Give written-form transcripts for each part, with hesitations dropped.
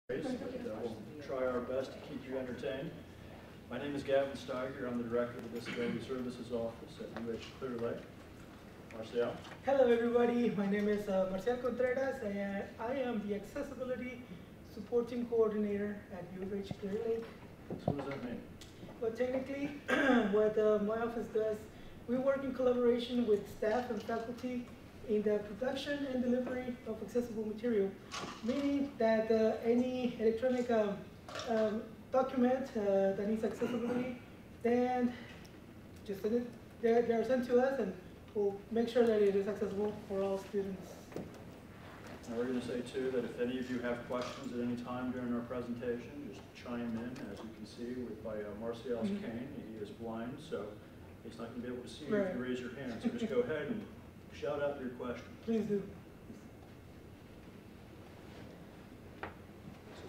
But we'll try our best to keep you entertained. My name is Gavin Steiger. I'm the Director of the Disability Services Office at UH Clear Lake. Marcial? Hello everybody, my name is Marcial Contreras and I am the Accessibility Supporting Coordinator at UH Clear Lake. So what does that mean? Well, technically, what my office does, we work in collaboration with staff and faculty in the production and delivery of accessible material, meaning that any electronic document that needs accessibility, then just send it, they are sent to us and we'll make sure that it is accessible for all students. And we're going to say too that if any of you have questions at any time during our presentation, just chime in. As you can see by Marcial's cane, he is blind, so he's not going to be able to see you if you raise your hand. So just go ahead and shout out your question. Please do. So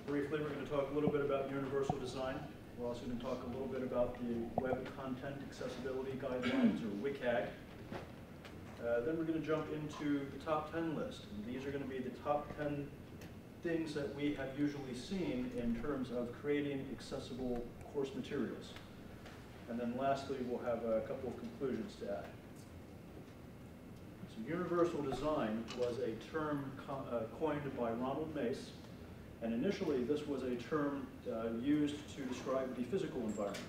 briefly, we're going to talk a little bit about universal design. We're also going to talk a little bit about the Web Content Accessibility Guidelines, or WCAG. Then we're going to jump into the top 10 list. And these are going to be the top 10 things that we have usually seen in terms of creating accessible course materials. And then lastly, we'll have a couple of conclusions to add. So universal design was a term coined by Ronald Mace. And initially, this was a term used to describe the physical environment.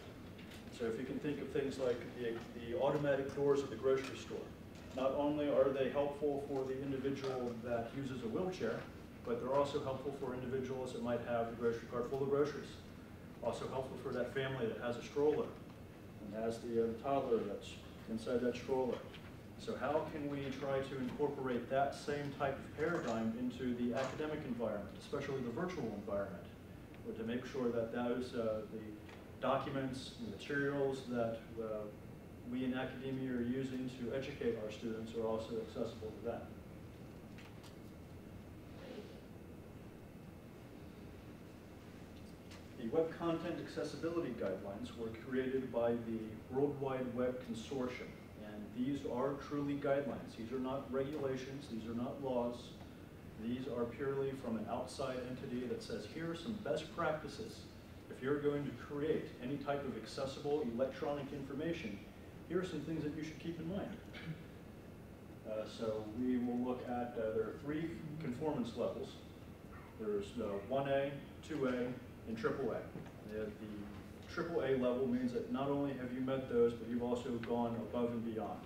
So if you can think of things like the automatic doors of the grocery store. Not only are they helpful for the individual that uses a wheelchair, but they're also helpful for individuals that might have a grocery cart full of groceries. Also helpful for that family that has a stroller and has the toddler that's inside that stroller. So how can we try to incorporate that same type of paradigm into the academic environment, especially the virtual environment, or to make sure that those the documents, the materials that we in academia are using to educate our students are also accessible to them. The Web Content Accessibility Guidelines were created by the World Wide Web Consortium, and these are truly guidelines. These are not regulations, these are not laws. These are purely from an outside entity that says, here are some best practices. If you're going to create any type of accessible electronic information, here are some things that you should keep in mind. So we will look at, there are 3 conformance levels. There's 1A, 2A, and AAA. The AAA level means that not only have you met those, but you've also gone above and beyond.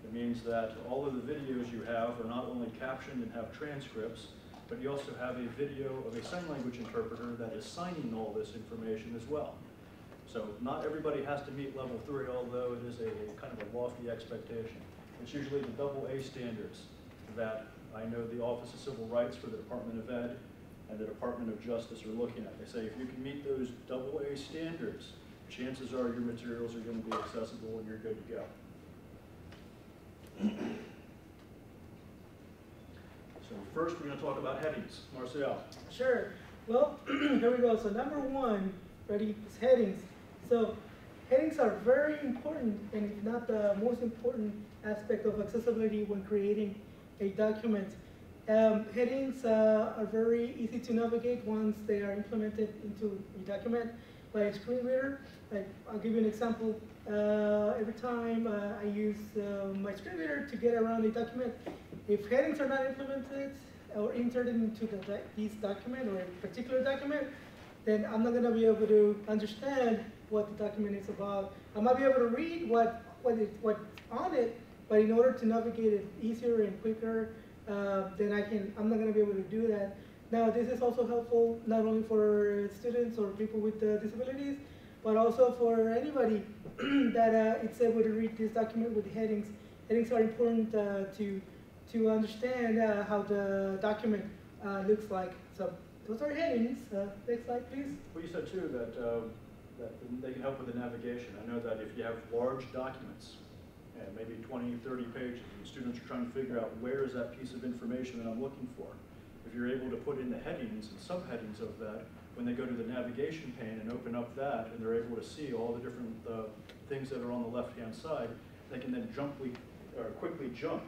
It means that all of the videos you have are not only captioned and have transcripts, but you also have a video of a sign language interpreter that is signing all this information as well. So not everybody has to meet level 3, although it is a kind of a lofty expectation. It's usually the AA standards that I know the Office of Civil Rights for the Department of Ed and the Department of Justice are looking at. They say if you can meet those AA standards, chances are your materials are going to be accessible and you're good to go. So first we're going to talk about headings. Marcial. Sure. Well, here we go. So number 1, ready, is headings. So headings are very important, and if not the most important aspect of accessibility when creating a document. Headings are very easy to navigate once they are implemented into a document by a screen reader. Like, I'll give you an example. Every time I use my screen reader to get around a document, if headings are not implemented or entered into this document or a particular document, then I'm not going to be able to understand what the document is about. I might be able to read what's on it, but in order to navigate it easier and quicker, then I'm not going to be able to do that. Now, this is also helpful not only for students or people with disabilities, but also for anybody that it's able to read this document with headings. Headings are important to understand how the document looks like. So those are headings. Next slide, please. Well, you said too that they can help with the navigation. I know that if you have large documents, maybe 20, 30 pages, and students are trying to figure out where is that piece of information that I'm looking for. If you're able to put in the headings and subheadings of that, when they go to the navigation pane and open up that, and they're able to see all the different things that are on the left-hand side, they can then quickly jump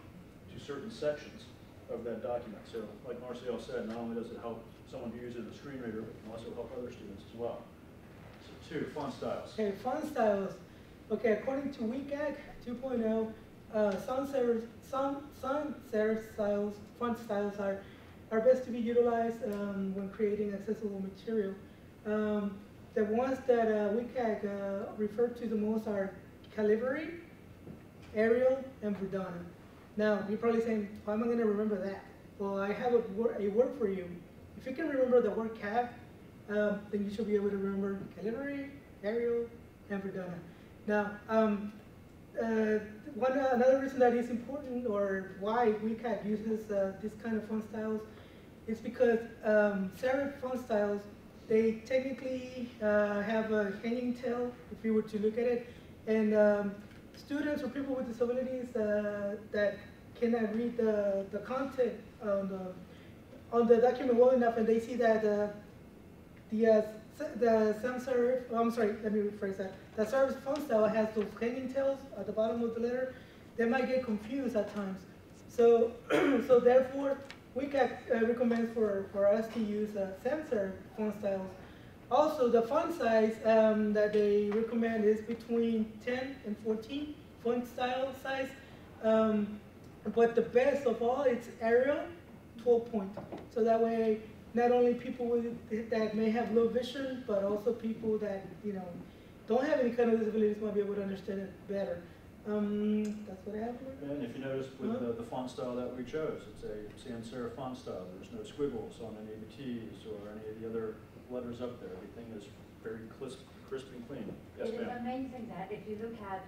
to certain sections. of that document. So like Marcel said, not only does it help someone who uses a screen reader, but it can also help other students as well. So 2, font styles. Okay, font styles. Okay, according to WCAG 2.0, sans serif styles, font styles are best to be utilized when creating accessible material. The ones that WCAG refer to the most are Calibri, Arial, and Verdana. Now, you're probably saying, how am I going to remember that? Well, I have a word for you. If you can remember the word cab, then you should be able to remember Calibri, Arial, and Verdana. Now, another reason that is important, or why WCAG uses this kind of font styles, is because serif font styles, they technically have a hanging tail, if you were to look at it, and students or people with disabilities that cannot read the content on the document well enough, and they see that the sans serif, oh, I'm sorry, let me rephrase that. The serif font style has those hanging tails at the bottom of the letter. They might get confused at times. So, so therefore, WCAG recommends for us to use sans serif font styles. Also, the font size that they recommend is between 10 and 14 font style size. But the best of all, it's Arial 12 point. So that way, not only people that may have low vision, but also people that don't have any kind of disabilities might be able to understand it better. That's what I have. And if you notice with the font style that we chose, it's a sans serif font style. There's no squiggles on any of the T's or any of the other letters up there. Everything is very crisp and clean. Yes, It is ma'am. amazing that if you look at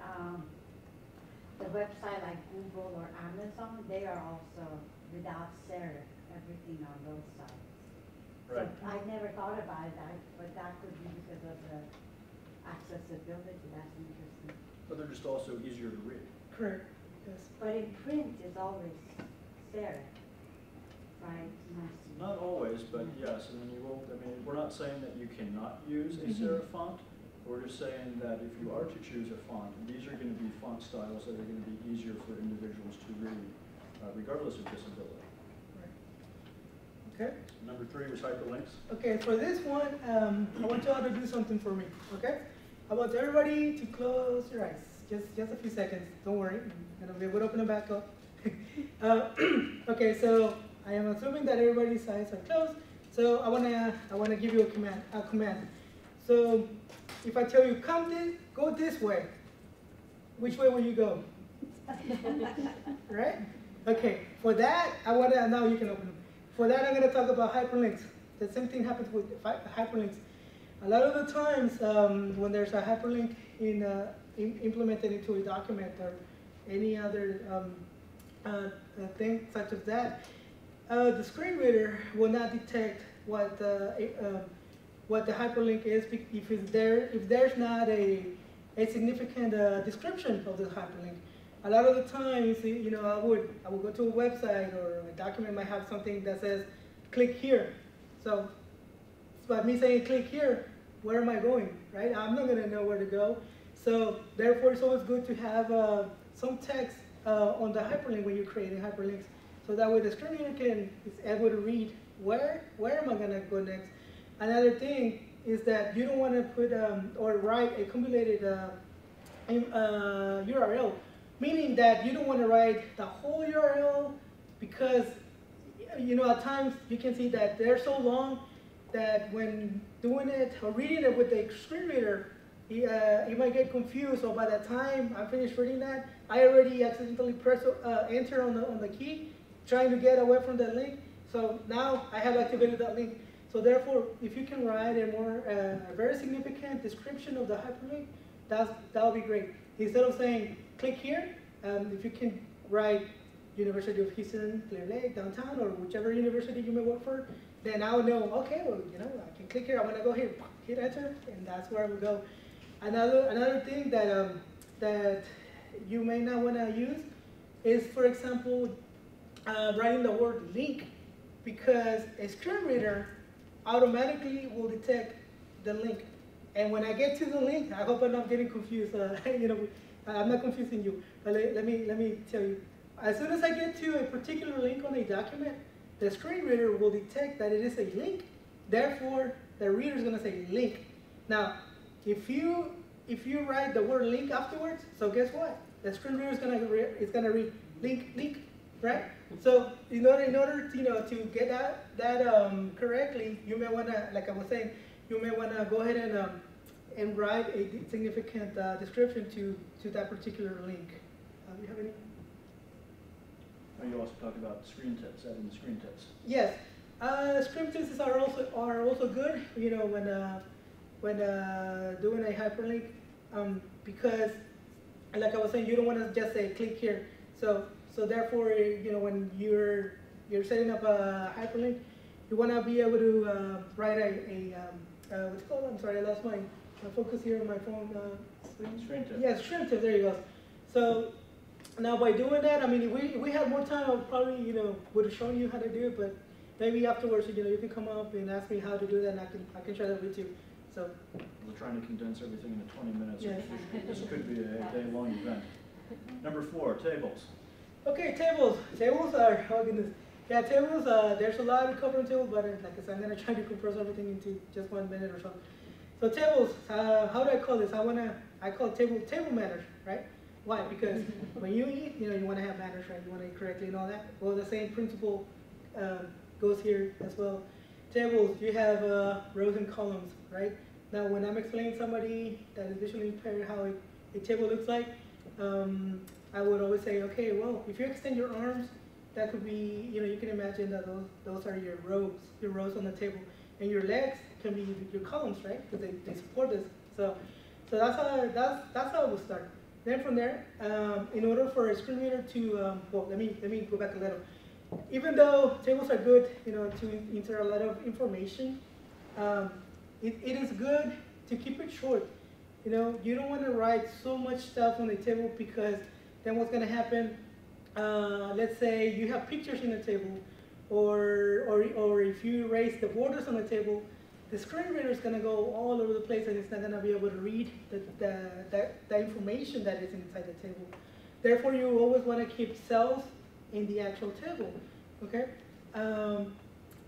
the website like Google or Amazon, they are also without serif, everything on those sites. Right. So I never thought about that, but that could be because of the accessibility. That's interesting. But they're just also easier to read. Correct. Yes. But in print, it's always serif, right? Not always, but yes. I mean, we're not saying that you cannot use a serif font. We're just saying that if you are to choose a font, these are going to be font styles that are going to be easier for individuals to read, regardless of disability. Okay. Number 3 was hyperlinks. Okay, for this one, I want you all to do something for me, okay? I want everybody to close your eyes, just a few seconds. Don't worry, and I'll be able to open them back up. Okay, so I am assuming that everybody's eyes are closed. So I wanna give you a command. So if I tell you go this way, which way will you go? Right? Okay. For that, now you can open them. For that, I'm going to talk about hyperlinks. The same thing happens with hyperlinks. A lot of the times, when there's a hyperlink implemented into a document or any other thing such as that, the screen reader will not detect what the hyperlink is if there's not a significant description of the hyperlink. A lot of the times, I would go to a website or a document might have something that says, click here. So by me saying click here, where am I going, right? I'm not going to know where to go. So therefore, it's always good to have some text on the hyperlink when you're creating hyperlinks. So that way the screen reader is able to read where am I going to go next. Another thing is that you don't want to put or write a cumulated URL. Meaning that you don't want to write the whole URL because, at times you can see that they're so long that when doing it or reading it with the screen reader, you might get confused. So by the time I finish reading that, I already accidentally pressed enter on the key, trying to get away from that link. So now I have activated that link. So therefore, if you can write a very significant description of the hyperlink, that would be great. Instead of saying, click here, if you can write University of Houston, Clear Lake, downtown, or whichever university you may work for, then I would know, okay, well, I can click here, I'm gonna go here, hit enter, and that's where I would go. Another thing that you may not wanna use is, for example, writing the word link, because a screen reader automatically will detect the link. And when I get to the link, I hope I'm not getting confused. I'm not confusing you, but let me tell you. as soon as I get to a particular link on a document, the screen reader will detect that it is a link. Therefore, the reader is going to say link. Now, if you write the word link afterwards, so guess what? The screen reader is going to read link, right? So in order to get that correctly, you may want to, like I was saying, you may want to go ahead and write a significant description to that particular link. You have any? You also talked about screen tips, adding screen tips. Yes, screen tips are also good. When doing a hyperlink, because like I was saying, you don't want to just say click here. So therefore, when you're setting up a hyperlink, you want to be able to write what's it called? I'm sorry, I lost my focus here on my phone. Screen tip. Yes, screen tip. There you go. So now by doing that, I mean, if we had more time, I would probably would have shown you how to do it. But maybe afterwards, you can come up and ask me how to do that, and I can share that with you. So we're trying to condense everything into 20 minutes. Yes. This could be a day-long event. Number 4, tables. Okay, tables. Tables are, oh goodness. Yeah, tables, there's a lot to cover in tables, but like I said, I'm going to try to compress everything into just 1 minute or so. So tables, how do I call this? I call table manners, right? Why? Because when you eat, you want to have manners, right? You want to eat correctly and all that. Well, the same principle goes here as well. Tables, you have rows and columns, right? Now, when I'm explaining somebody that is visually impaired how a table looks like, I would always say, okay, well, if you extend your arms, that could be, you can imagine that those are your rows on the table, and your legs can be your columns, right? Because they support this. So that's how it will start. Then from there, in order for a screen reader to, well, let me go back a little. Even though tables are good, to enter a lot of information, it is good to keep it short. You don't want to write so much stuff on the table, because then what's going to happen, let's say you have pictures in the table, or if you erase the borders on the table, the screen reader is going to go all over the place, and it's not going to be able to read the information that is inside the table. Therefore, you always want to keep cells in the actual table, okay?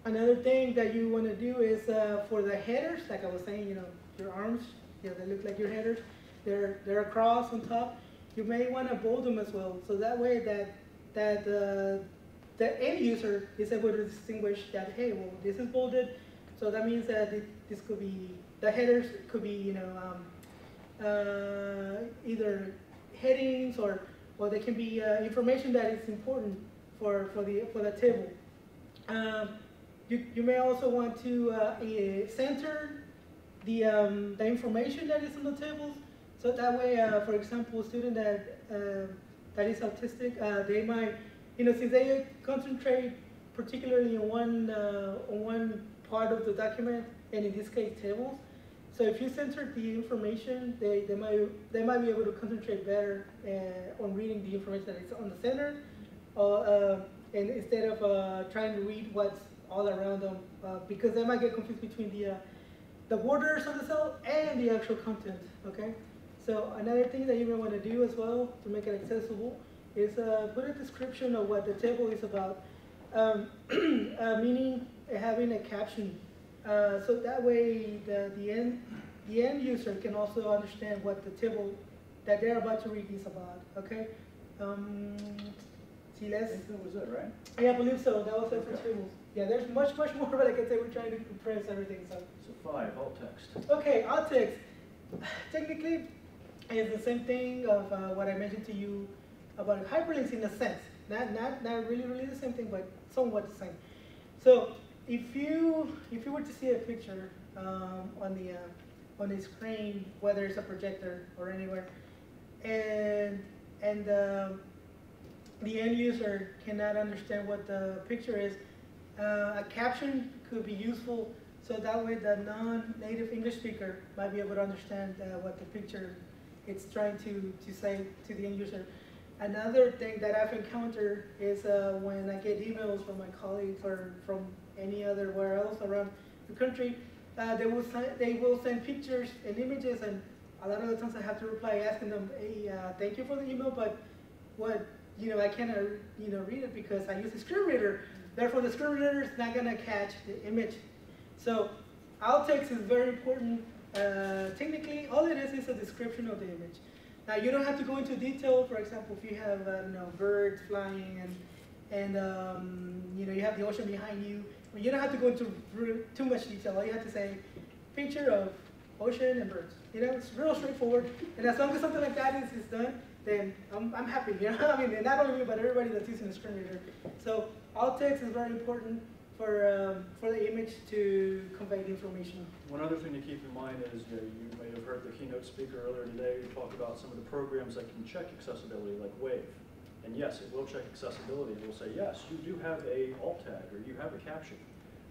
Another thing that you want to do is for the headers, like I was saying, your arms, they look like your headers. They're across on top. You may want to bold them as well, so that way that the end user is able to distinguish that, hey, well, this is bolded, so that means that this could be, the headers could be, either headings or they can be information that is important for the table. You may also want to center the information that is on the tables, so that way, for example, a student that is autistic, they might, since they concentrate particularly on one part of the document, and in this case, tables. So if you center the information, they might be able to concentrate better on reading the information that is on the center, and instead of trying to read what's all around them, because they might get confused between the borders of the cell and the actual content. Okay. So another thing that you may want to do as well to make it accessible is put a description of what the table is about, meaning having a caption. So that way the end user can also understand what the table that they're about to read is about. Okay. See, I think that was it, right? Yeah, I believe so. That was it for tables. Yeah, there's much more, but like I said, we're trying to compress everything. So 5, alt text. Okay, alt text. Technically, it's the same thing of what I mentioned to you about hyperlinks in a sense. Not really the same thing, but somewhat the same. So if you were to see a picture on the screen, whether it's a projector or anywhere, and the end user cannot understand what the picture is, a caption could be useful, so that way the non-native English speaker might be able to understand what the picture it's trying to say to the end user. Another thing that I've encountered is when I get emails from my colleagues or from any other where else around the country, they will send pictures and images, and a lot of the times I have to reply asking them, hey, thank you for the email, but what I cannot, read it because I use a screen reader. Therefore, the screen reader is not gonna catch the image. So, alt text is very important. Technically, all it is a description of the image. Now, you don't have to go into detail. For example, if you have, birds flying and you have the ocean behind you, you don't have to go into too much detail. All you have to say, picture of ocean and birds. It's real straightforward. And as long as something like that is done, then I'm happy. I mean, and not only me, but everybody that's using the screen reader. So alt text is very important for the image to convey the information. One other thing to keep in mind is you may have heard the keynote speaker earlier today talk about some of the programs that can check accessibility, like Wave. And yes, it will check accessibility. It will say, yes, you do have a alt tag or you have a caption.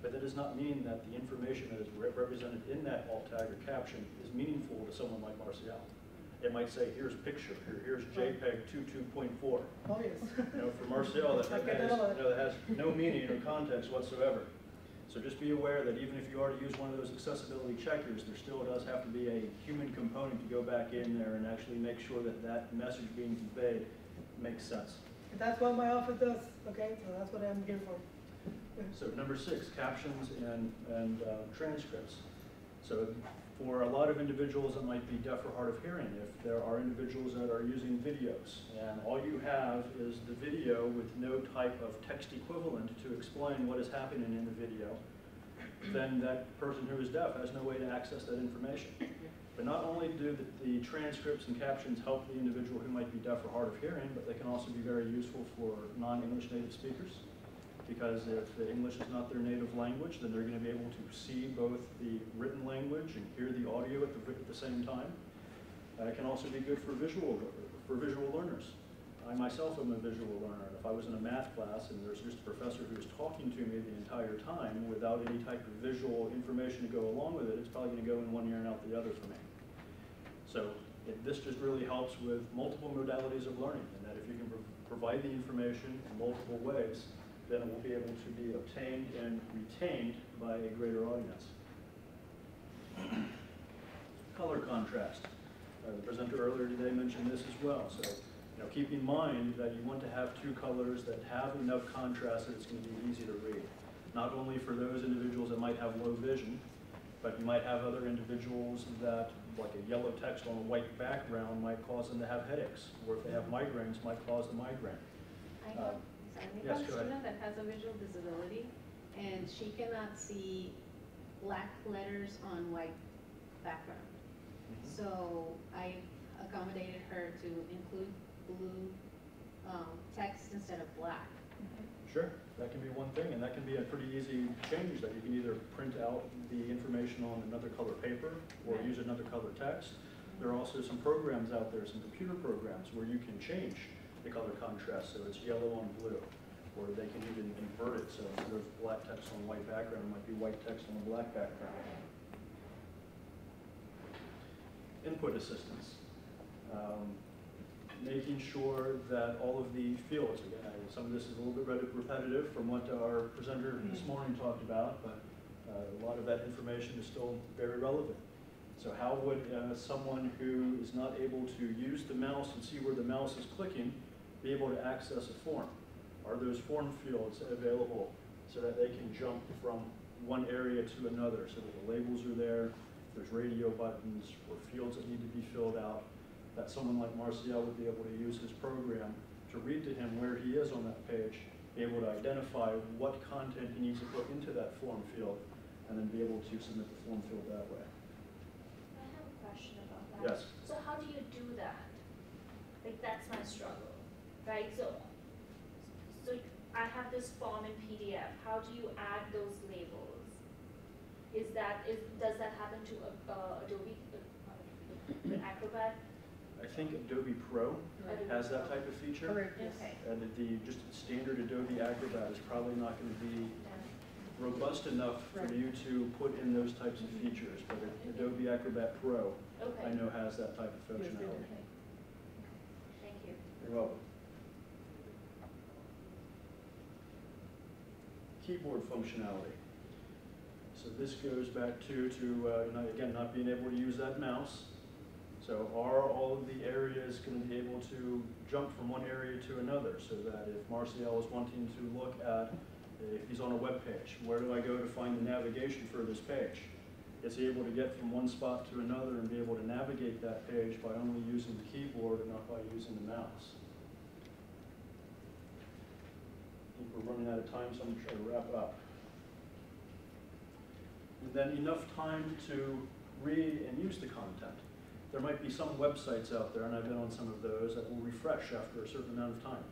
But that does not mean that the information that is represented in that alt tag or caption is meaningful to someone like Marcial. It might say, here's picture, here's JPEG 22.4. Oh, yes. For Marcial, that has no meaning or context whatsoever. So just be aware that even if you are to use one of those accessibility checkers, there still does have to be a human component to go back in there and actually make sure that that message being conveyed makes sense. And that's what my office does, okay? So that's what I'm here for. So number 6, captions and transcripts. So for a lot of individuals that might be deaf or hard of hearing, if there are individuals that are using videos and all you have is the video with no type of text equivalent to explain what is happening in the video, then that person who is deaf has no way to access that information. But not only do the transcripts and captions help the individual who might be deaf or hard of hearing, but they can also be very useful for non-English native speakers. Because if the English is not their native language, then they're going to be able to see both the written language and hear the audio at the same time. It can also be good for visual learners. I myself am a visual learner. If I was in a math class and there's just a professor who is talking to me the entire time without any type of visual information to go along with it, it's probably going to go in one ear and out the other for me. So this just really helps with multiple modalities of learning, and that if you can provide the information in multiple ways, then it will be able to be obtained and retained by a greater audience. Color contrast. The presenter earlier today mentioned this as well. So, keep in mind that you want to have 2 colors that have enough contrast that it's going to be easy to read. Not only for those individuals that might have low vision, but you might have other individuals that, like a yellow text on a white background, might cause them to have headaches, or if they have migraines, might cause the migraine. I have a student that has a visual disability, and she cannot see black letters on white background. So I accommodated her to include blue text instead of black. Sure, that can be one thing, and that can be a pretty easy change, that you can either print out the information on another color paper or use another color text. There are also some programs out there, some computer programs, where you can change the color contrast so it's yellow on blue, or they can even invert it so instead of black text on white background, it might be white text on a black background. Input assistance. Making sure that all of the fields, again, some of this is a little bit repetitive from what our presenter this morning talked about, but a lot of that information is still very relevant. So how would someone who is not able to use the mouse and see where the mouse is clicking be able to access a form? Are those form fields available so that they can jump from one area to another, so that the labels are there, there's radio buttons or fields that need to be filled out, that someone like Marcial would be able to use his program to read to him where he is on that page, be able to identify what content he needs to put into that form field, and then be able to submit the form field that way. I have a question about that. Yes. So how do you do that? Like, that's my struggle, right? So I have this form in PDF. How do you add those labels? Does that happen to Adobe Acrobat? I think Adobe Pro has that type of feature. Correct, yes. Okay. And just standard Adobe Acrobat is probably not going to be robust enough for you to put in those types of features, but Adobe Acrobat Pro, I know, has that type of functionality. Okay. Thank you. You're welcome. Keyboard functionality. So this goes back to again, not being able to use that mouse. So are all of the areas going to be able to jump from one area to another, so that if Marcial is wanting to look at, if he's on a web page, where do I go to find the navigation for this page? Is he able to get from one spot to another and be able to navigate that page by only using the keyboard and not by using the mouse? I think we're running out of time, so I'm going to try to wrap up. And then enough time to read and use the content. There might be some websites out there, and I've been on some of those, that will refresh after a certain amount of time.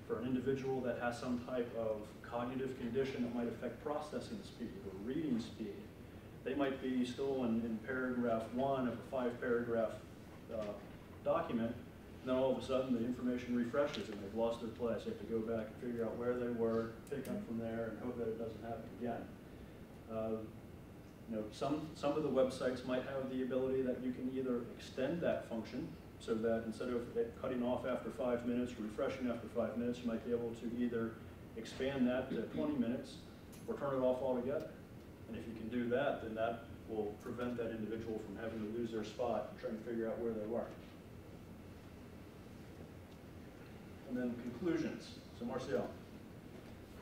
For an individual that has some type of cognitive condition that might affect processing speed or reading speed, they might be still in paragraph 1 of a 5-paragraph document, and then all of a sudden the information refreshes and they've lost their place. They have to go back and figure out where they were, pick up from there, and hope that it doesn't happen again. Some of the websites might have the ability that you can either extend that function, so that instead of it cutting off after 5 minutes, or refreshing after 5 minutes, you might be able to either expand that to 20 minutes or turn it off altogether. And if you can do that, then that will prevent that individual from having to lose their spot and trying to figure out where they were. And then conclusions. So Marcial.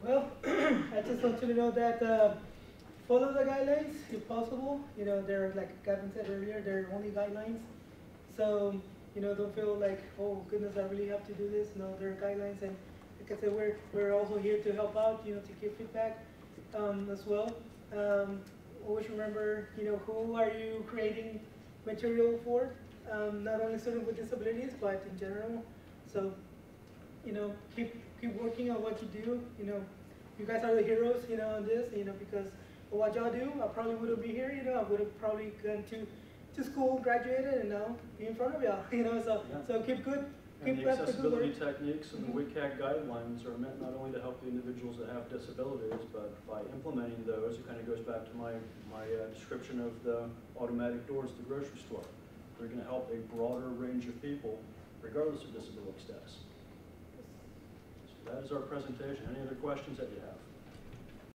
Well, I just want you to know that follow the guidelines if possible. They're, like Gavin said earlier, they're only guidelines. So, don't feel like, oh goodness, I really have to do this. No, they're guidelines, and like I said, we're also here to help out, to give feedback as well. Always remember, who are you creating material for? Not only students with disabilities, but in general. So, keep working on what you do. You guys are the heroes, on this, because of what y'all do. I probably wouldn't be here, I would have probably gone to school, graduated, and now be in front of y'all, so keep good. And the accessibility techniques and the WCAG guidelines are meant not only to help the individuals that have disabilities, but by implementing those, it kind of goes back to my description of the automatic doors at the grocery store. They're going to help a broader range of people, regardless of disability status. So that is our presentation. Any other questions that you have?